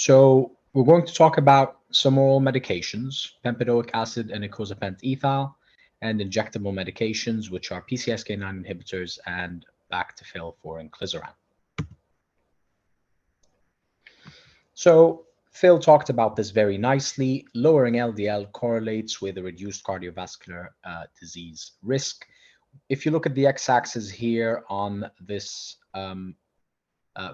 So we're going to talk about some oral medications, bempedoic acid and icosapent ethyl, and injectable medications, which are PCSK9 inhibitors and bactifil for inclisiran. So Phil talked about this very nicely. Lowering LDL correlates with a reduced cardiovascular disease risk. If you look at the x-axis here on this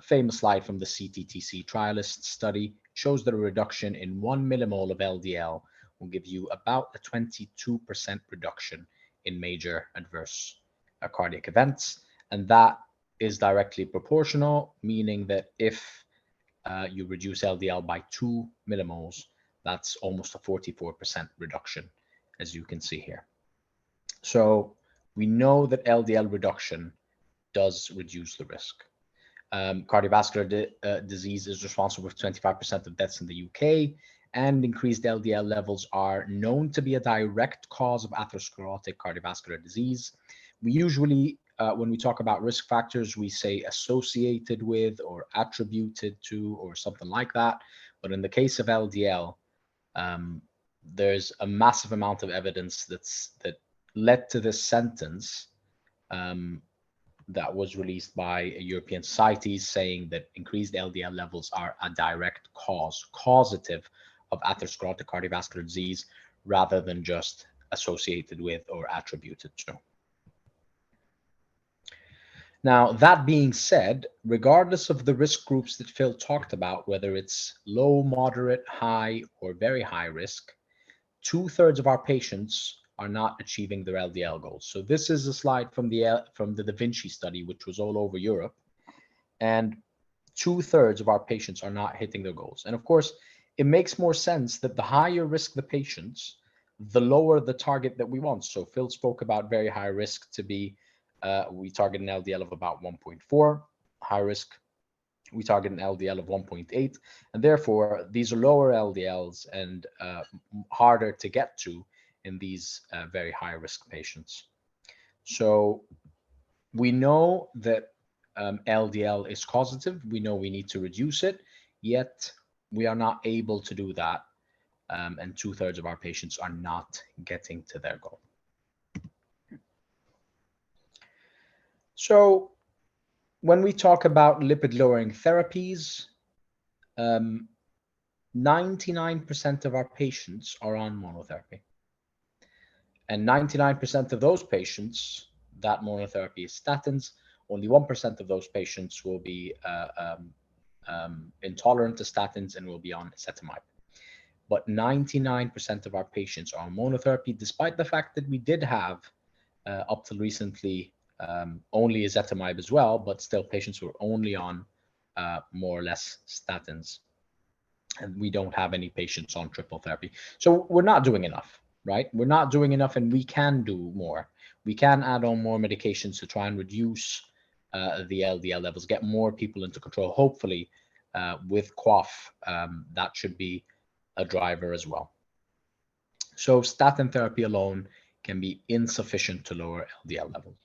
famous slide from the CTTC trialist study, shows that a reduction in 1 millimole of LDL will give you about a 22% reduction in major adverse cardiac events. And that is directly proportional, meaning that if you reduce LDL by 2 millimoles, that's almost a 44% reduction, as you can see here. So we know that LDL reduction does reduce the risk. Cardiovascular disease is responsible for 25% of deaths in the UK, and increased LDL levels are known to be a direct cause of atherosclerotic cardiovascular disease. We usually, when we talk about risk factors, we say associated with or attributed to or something like that. But in the case of LDL, there's a massive amount of evidence that led to this sentence that was released by European societies saying that increased LDL levels are a direct causative of atherosclerotic cardiovascular disease rather than just associated with or attributed to. Now, that being said, regardless of the risk groups that Phil talked about, whether it's low, moderate, high, or very high risk, 2/3 of our patients are not achieving their LDL goals. So this is a slide from the Da Vinci study, which was all over Europe, and 2/3 of our patients are not hitting their goals. And of course, it makes more sense that the higher risk the patients, the lower the target that we want. So Phil spoke about very high risk to be, we target an LDL of about 1.4, high risk, we target an LDL of 1.8, and therefore these are lower LDLs and harder to get to in these very high risk patients. So we know that LDL is causative. We know we need to reduce it, yet we are not able to do that. And 2/3 of our patients are not getting to their goal. So when we talk about lipid lowering therapies, 99% of our patients are on monotherapy. And 99% of those patients, that monotherapy is statins. Only 1% of those patients will be intolerant to statins and will be on ezetimibe. But 99% of our patients are on monotherapy, despite the fact that we did have, up till recently, only ezetimibe as well, but still patients who are only on more or less statins. And we don't have any patients on triple therapy. So we're not doing enough. Right? We're not doing enough, and we can do more. We can add on more medications to try and reduce the LDL levels, get more people into control. Hopefully, with QOF, that should be a driver as well. So statin therapy alone can be insufficient to lower LDL levels.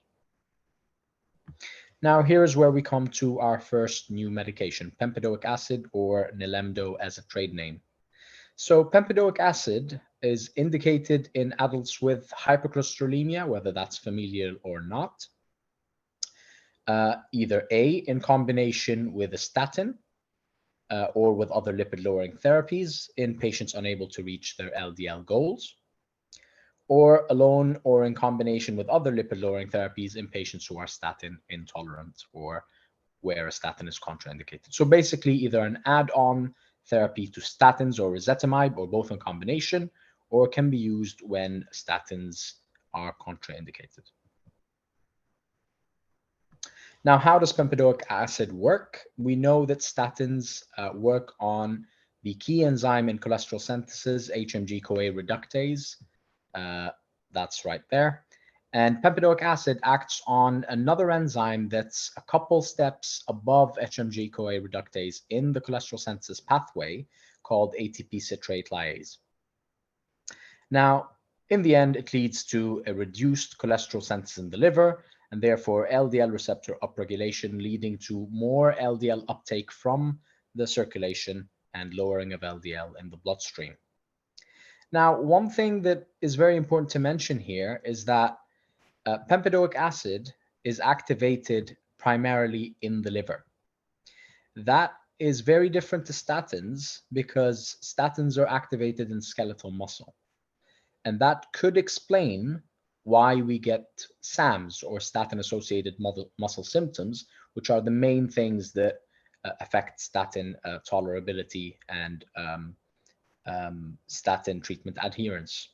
Now, here's where we come to our first new medication, bempedoic acid, or NILEMDO as a trade name. So bempedoic acid is indicated in adults with hypercholesterolemia, whether that's familial or not, either A, in combination with a statin or with other lipid-lowering therapies in patients unable to reach their LDL goals, or alone or in combination with other lipid-lowering therapies in patients who are statin intolerant or where a statin is contraindicated. So basically either an add-on therapy to statins or ezetimibe, or both in combination, or can be used when statins are contraindicated. Now, how does bempedoic acid work? We know that statins work on the key enzyme in cholesterol synthesis, HMG-CoA reductase. That's right there. And bempedoic acid acts on another enzyme that's a couple steps above HMG-CoA reductase in the cholesterol synthesis pathway, called ATP citrate lyase. Now, in the end, it leads to a reduced cholesterol synthesis in the liver, and therefore LDL receptor upregulation, leading to more LDL uptake from the circulation and lowering of LDL in the bloodstream. Now, one thing that is very important to mention here is that bempedoic acid is activated primarily in the liver. That is very different to statins because statins are activated in skeletal muscle. And that could explain why we get SAMs, or statin-associated muscle symptoms, which are the main things that affect statin tolerability and statin treatment adherence.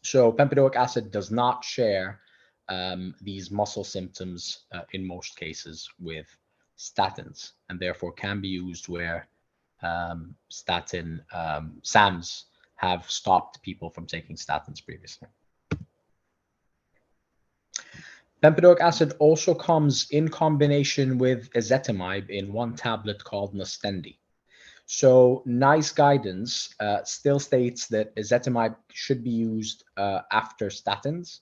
So bempedoic acid does not share these muscle symptoms in most cases with statins, and therefore can be used where statin SAMs have stopped people from taking statins previously. Bempedoic acid also comes in combination with ezetimibe in one tablet called Nustendi. So NICE guidance still states that ezetimibe should be used after statins,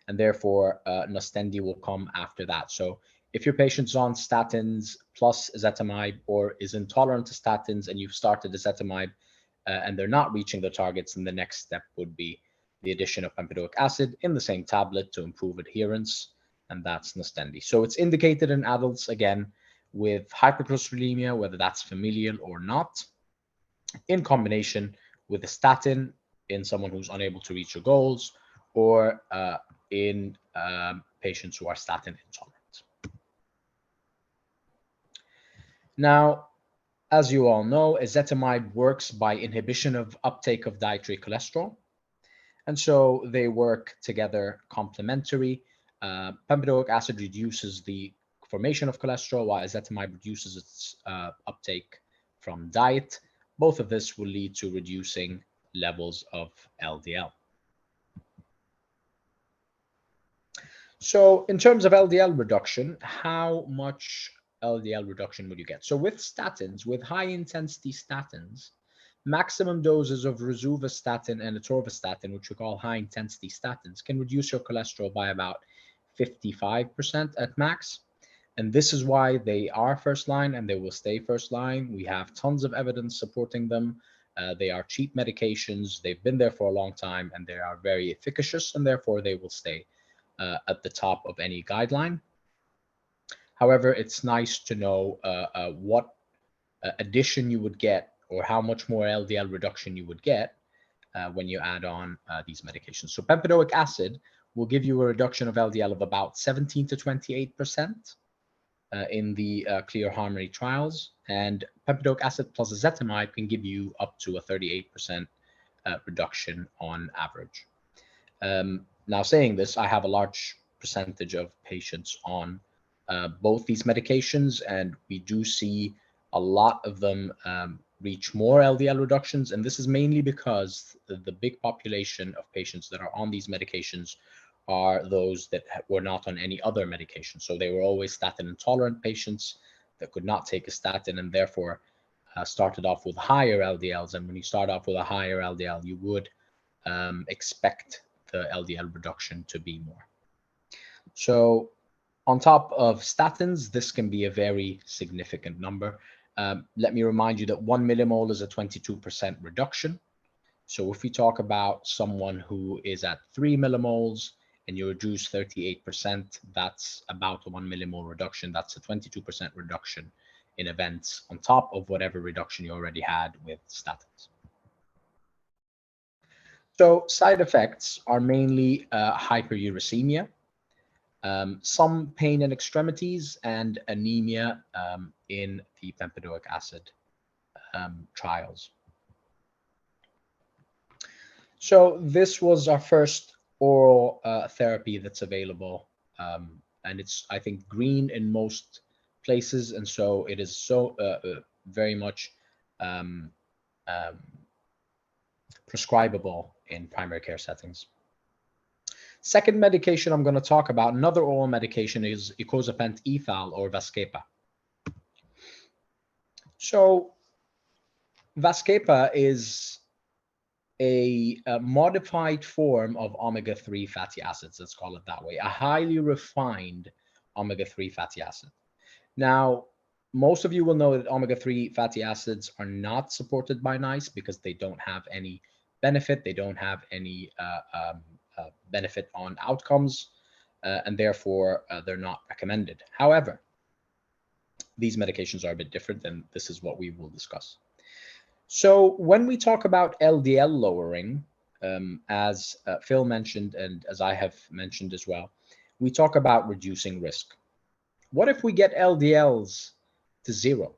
and therefore Nustendi will come after that. So if your patient's on statins plus ezetimibe, or is intolerant to statins and you've started ezetimibe and they're not reaching the targets, then the next step would be the addition of bempedoic acid in the same tablet to improve adherence, and that's Nustendi. So it's indicated in adults, again, with hypercholesterolemia, whether that's familial or not, in combination with a statin in someone who's unable to reach your goals, or in patients who are statin intolerant. Now, as you all know, ezetimibe works by inhibition of uptake of dietary cholesterol, and so they work together complementary. Bempedoic acid reduces the formation of cholesterol, while ezetimibe reduces its uptake from diet. Both of this will lead to reducing levels of LDL. So in terms of LDL reduction, how much LDL reduction would you get? So with statins, with high-intensity statins, maximum doses of rosuvastatin and atorvastatin, which we call high-intensity statins, can reduce your cholesterol by about 55% at max. And this is why they are first line and they will stay first line. We have tons of evidence supporting them. They are cheap medications. They've been there for a long time and they are very efficacious, and therefore they will stay at the top of any guideline. However, it's nice to know what addition you would get, or how much more LDL reduction you would get when you add on these medications. So bempedoic acid will give you a reduction of LDL of about 17 to 28% in the Clear Harmony trials, and bempedoic acid plus ezetimibe can give you up to a 38% reduction on average. Now, saying this, I have a large percentage of patients on both these medications, and we do see a lot of them reach more LDL reductions, and this is mainly because the big population of patients that are on these medications are those that were not on any other medication. So they were always statin intolerant patients that could not take a statin, and therefore started off with higher LDLs. And when you start off with a higher LDL, you would expect the LDL reduction to be more. So on top of statins, this can be a very significant number. Let me remind you that 1 millimole is a 22% reduction. So if we talk about someone who is at 3 millimoles and you reduce 38%, that's about a 1 millimole reduction. That's a 22% reduction in events on top of whatever reduction you already had with statins. So side effects are mainly hyperuricemia, some pain in extremities, and anemia in the bempedoic acid trials. So this was our first oral therapy that's available, and it's, I think, green in most places, and so it is so very much prescribable in primary care settings. Second medication I'm going to talk about, another oral medication, is icosapent ethyl, or Vascepa. So Vascepa is a modified form of omega-3 fatty acids, let's call it that way, a highly refined omega-3 fatty acid. Now, Most of you will know that omega-3 fatty acids are not supported by NICE because they don't have any benefit. They don't have any benefit on outcomes, and therefore they're not recommended. However, these medications are a bit different, and this is what we will discuss. So when we talk about LDL lowering, as Phil mentioned, and as I have mentioned as well, we talk about reducing risk. What if we get LDLs to zero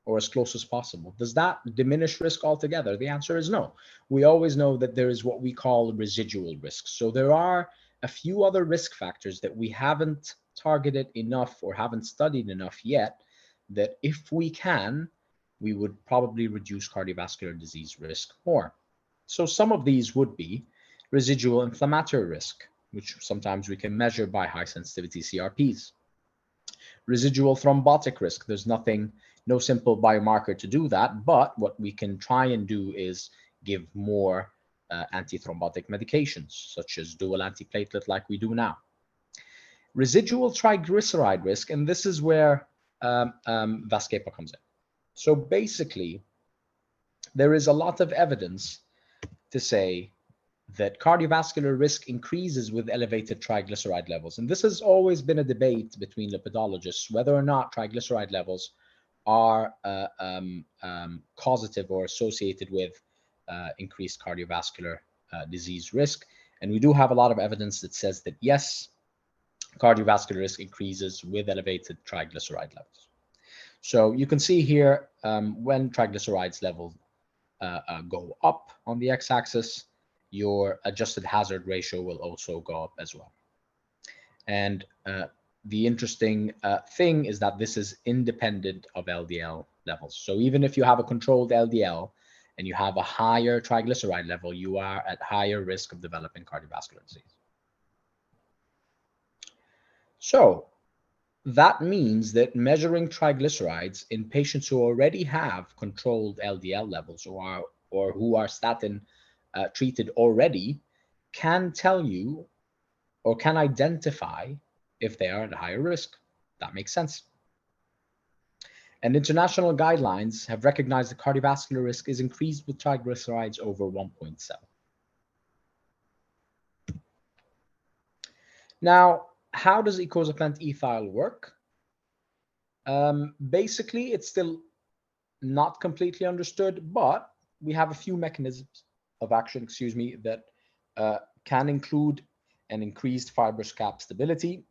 or as close as possible? Does that diminish risk altogether? The answer is no. We always know that there is what we call residual risk. So there are a few other risk factors that we haven't targeted enough or haven't studied enough yet, that if we can, we would probably reduce cardiovascular disease risk more. So some of these would be residual inflammatory risk, which sometimes we can measure by high sensitivity CRPs. Residual thrombotic risk, there's no simple biomarker to do that, but what we can try and do is give more antithrombotic medications, such as dual antiplatelet like we do now. Residual triglyceride risk, and this is where Vascepa comes in. So basically, there is a lot of evidence to say that cardiovascular risk increases with elevated triglyceride levels. And this has always been a debate between lipidologists, whether or not triglyceride levels are causative or associated with increased cardiovascular disease risk. And we do have a lot of evidence that says that yes, cardiovascular risk increases with elevated triglyceride levels. So you can see here when triglycerides levels go up on the x-axis, your adjusted hazard ratio will also go up as well. And the interesting thing is that this is independent of LDL levels. So even if you have a controlled LDL and you have a higher triglyceride level, you are at higher risk of developing cardiovascular disease. So that means that measuring triglycerides in patients who already have controlled LDL levels or who are statin treated already can tell you or can identify if they are at a higher risk. That makes sense. And international guidelines have recognized that cardiovascular risk is increased with triglycerides over 1.7. Now, how does icosapent ethyl work? Basically, it's still not completely understood, but we have a few mechanisms of action, that can include an increased fibrous cap stability,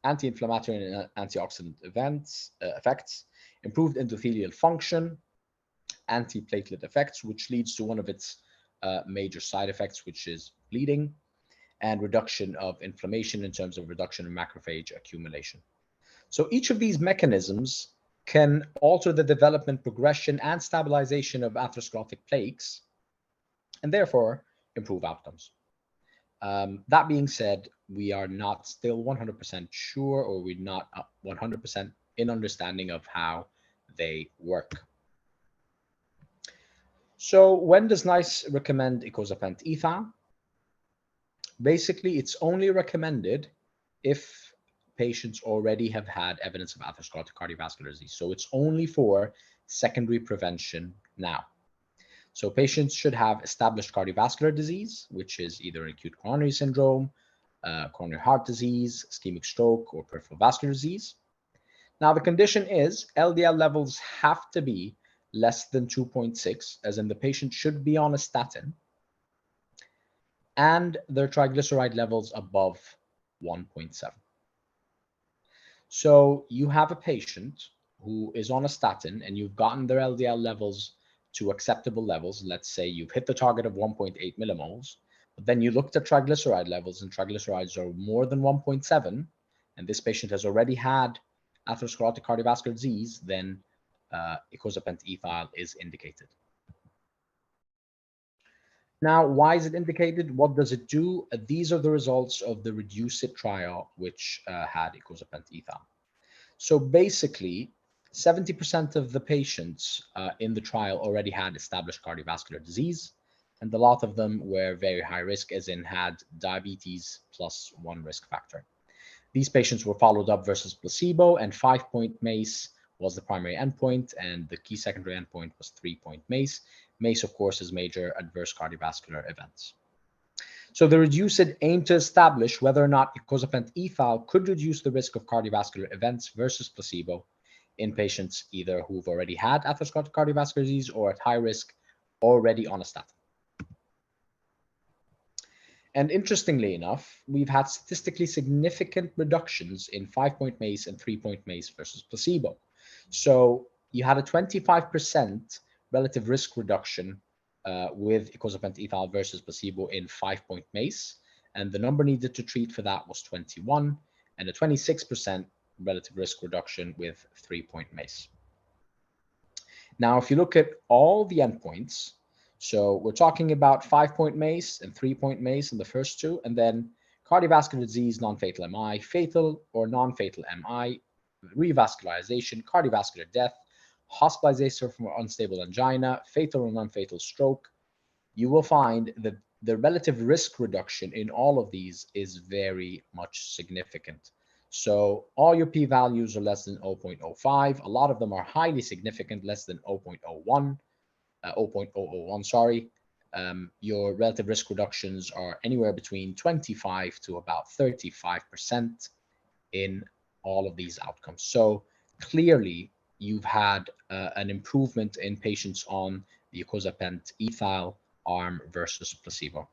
anti-inflammatory and antioxidant effects, improved endothelial function, anti-platelet effects, which leads to one of its major side effects, which is bleeding, and reduction of inflammation in terms of reduction in macrophage accumulation. So each of these mechanisms can alter the development, progression, and stabilization of atherosclerotic plaques, and therefore improve outcomes. That being said, we are not still 100% sure, or we're not 100% in understanding of how they work. So when does NICE recommend icosapent ethyl? Basically, it's only recommended if patients already have had evidence of atherosclerotic cardiovascular disease. So it's only for secondary prevention now. So patients should have established cardiovascular disease, which is either acute coronary syndrome, coronary heart disease, ischemic stroke, or peripheral vascular disease. Now, the condition is LDL levels have to be less than 2.6, as in the patient should be on a statin, and their triglyceride levels above 1.7. So you have a patient who is on a statin and you've gotten their LDL levels to acceptable levels. Let's say you've hit the target of 1.8 millimoles, but then you looked at triglyceride levels and triglycerides are more than 1.7, and this patient has already had atherosclerotic cardiovascular disease, then icosapent ethyl is indicated. Now, why is it indicated? What does it do? These are the results of the REDUCE-IT trial, which had icosapent ethyl. So basically, 70% of the patients in the trial already had established cardiovascular disease, and a lot of them were very high risk, as in had diabetes plus 1 risk factor. These patients were followed up versus placebo, and 5-point MACE was the primary endpoint, and the key secondary endpoint was 3-point MACE. MACE, of course, is major adverse cardiovascular events. So the REDUCE-IT aimed to establish whether or not icosapent ethyl could reduce the risk of cardiovascular events versus placebo in patients either who've already had atherosclerotic cardiovascular disease or at high risk already on a statin. And interestingly enough, we've had statistically significant reductions in 5-point MACE and 3-point MACE versus placebo. So you had a 25% relative risk reduction with icosapent ethyl versus placebo in 5-point MACE, and the number needed to treat for that was 21, and a 26% relative risk reduction with 3-point MACE. Now, if you look at all the endpoints, so we're talking about 5-point MACE and 3-point MACE in the first two, and then cardiovascular disease, non-fatal MI, fatal or non-fatal MI, revascularization, cardiovascular death, hospitalization from unstable angina, fatal or non-fatal stroke, you will find that the relative risk reduction in all of these is very much significant. So all your p-values are less than 0.05. A lot of them are highly significant, less than 0.01. 0.001, sorry. Your relative risk reductions are anywhere between 25 to about 35% in all of these outcomes. So clearly, you've had an improvement in patients on the icosapent ethyl arm versus placebo.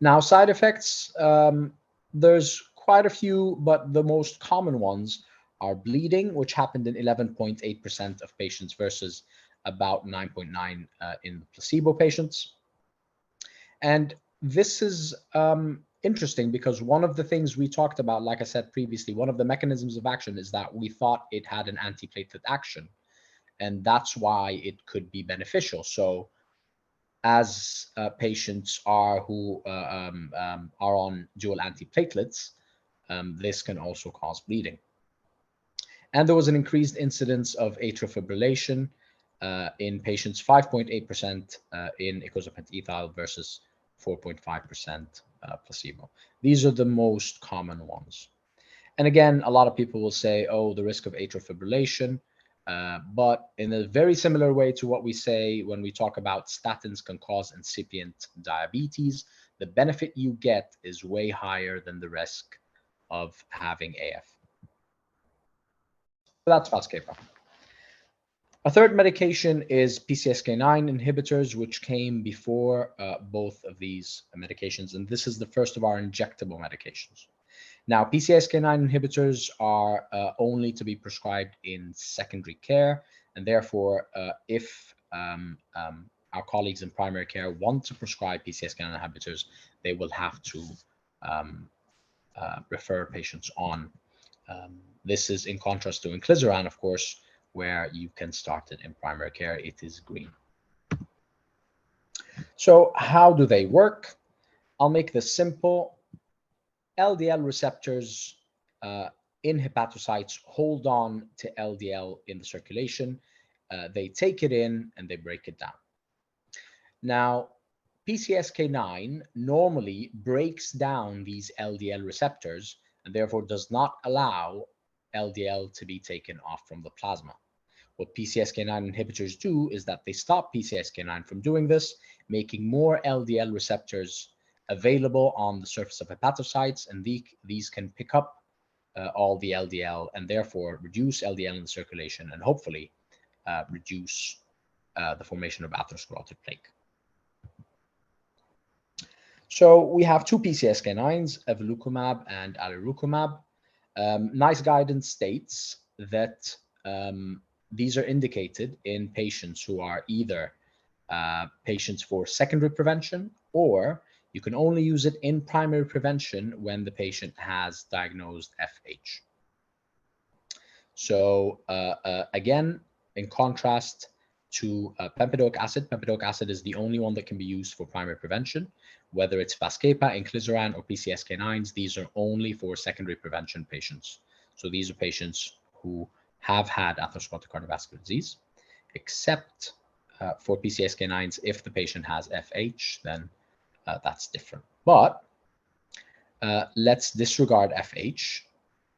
Now, side effects, there's quite a few, but the most common ones are bleeding, which happened in 11.8% of patients versus about 9.9% in the placebo patients. And this is interesting because one of the things we talked about, like I said previously, one of the mechanisms of action is that we thought it had an antiplatelet action, and that's why it could be beneficial. So as patients are who are on dual antiplatelets, this can also cause bleeding. And there was an increased incidence of atrial fibrillation in patients, 5.8% in icosapent ethyl versus 4.5% placebo. These are the most common ones. And again, a lot of people will say, oh, the risk of atrial fibrillation, but in a very similar way to what we say when we talk about statins can cause incipient diabetes, the benefit you get is way higher than the risk of having AF. So that's VASCEPA. A third medication is PCSK9 inhibitors, which came before both of these medications, and this is the first of our injectable medications. Now, PCSK9 inhibitors are only to be prescribed in secondary care, and therefore, if our colleagues in primary care want to prescribe PCSK9 inhibitors, they will have to refer patients on. This is in contrast to inclisiran, of course, where you can start it in primary care. It is green. So how do they work? I'll make this simple. LDL receptors in hepatocytes hold on to LDL in the circulation. They take it in and they break it down. Now, PCSK9 normally breaks down these LDL receptors and therefore does not allow LDL to be taken off from the plasma. What PCSK9 inhibitors do is that they stop PCSK9 from doing this, making more LDL receptors available on the surface of hepatocytes, and these can pick up all the LDL and therefore reduce LDL in the circulation and hopefully reduce the formation of atherosclerotic plaque. So we have two PCSK9s, evolocumab and alirocumab. NICE guidance states that these are indicated in patients who are either patients for secondary prevention, or you can only use it in primary prevention when the patient has diagnosed FH. So again, in contrast to bempedoic acid is the only one that can be used for primary prevention. Whether it's VASCEPA, inclisiran, or PCSK9s, these are only for secondary prevention patients. So these are patients who have had atherosclerotic cardiovascular disease, except for PCSK9s. If the patient has FH, then that's different. But let's disregard FH.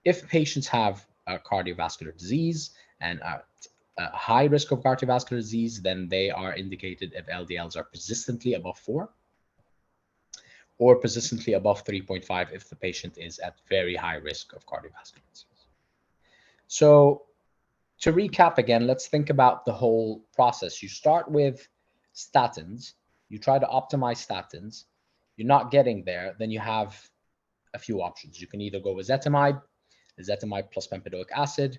If patients have cardiovascular disease and a high risk of cardiovascular disease, then they are indicated if LDLs are persistently above 4 or persistently above 3.5 if the patient is at very high risk of cardiovascular disease. So to recap again, let's think about the whole process. You start with statins, you try to optimize statins, you're not getting there, then you have a few options. You can either go with ezetimibe plus bempedoic acid,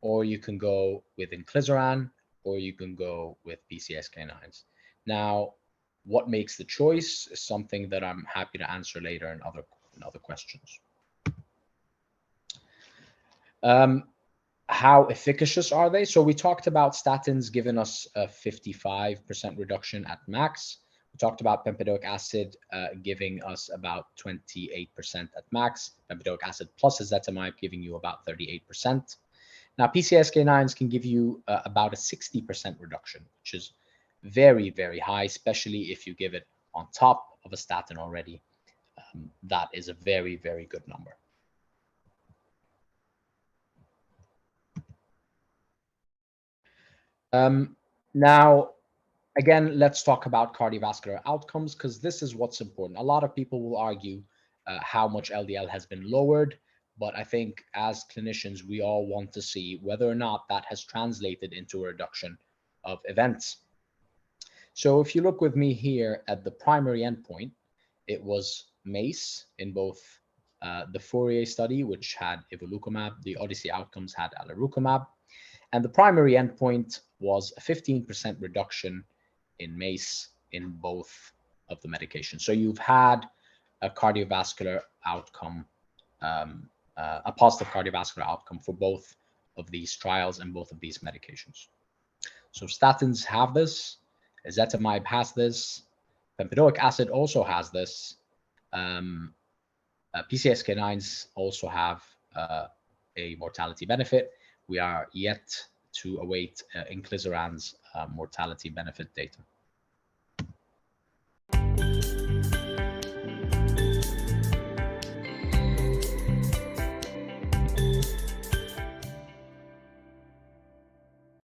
or you can go with inclisiran, or you can go with PCSK9s. Now, what makes the choice is something that I'm happy to answer later in other questions. How efficacious are they? So we talked about statins giving us a 55% reduction at max. We talked about bempedoic acid giving us about 28% at max. Bempedoic acid plus ezetimibe giving you about 38%. Now, PCSK9s can give you about a 60% reduction, which is very, very high, especially if you give it on top of a statin already. That is a very, very good number. Now, again, let's talk about cardiovascular outcomes, because this is what's important. A lot of people will argue how much LDL has been lowered, but I think as clinicians, we all want to see whether or not that has translated into a reduction of events. So if you look with me here at the primary endpoint, it was MACE in both the Fourier study, which had evolocumab, the Odyssey outcomes had alirocumab, and the primary endpoint was a 15% reduction in MACE in both of the medications. So you've had a cardiovascular outcome, a positive cardiovascular outcome for both of these trials and both of these medications. So statins have this, ezetimibe has this, bempedoic acid also has this, PCSK9s also have a mortality benefit. We are yet to await inclisiran's mortality benefit data.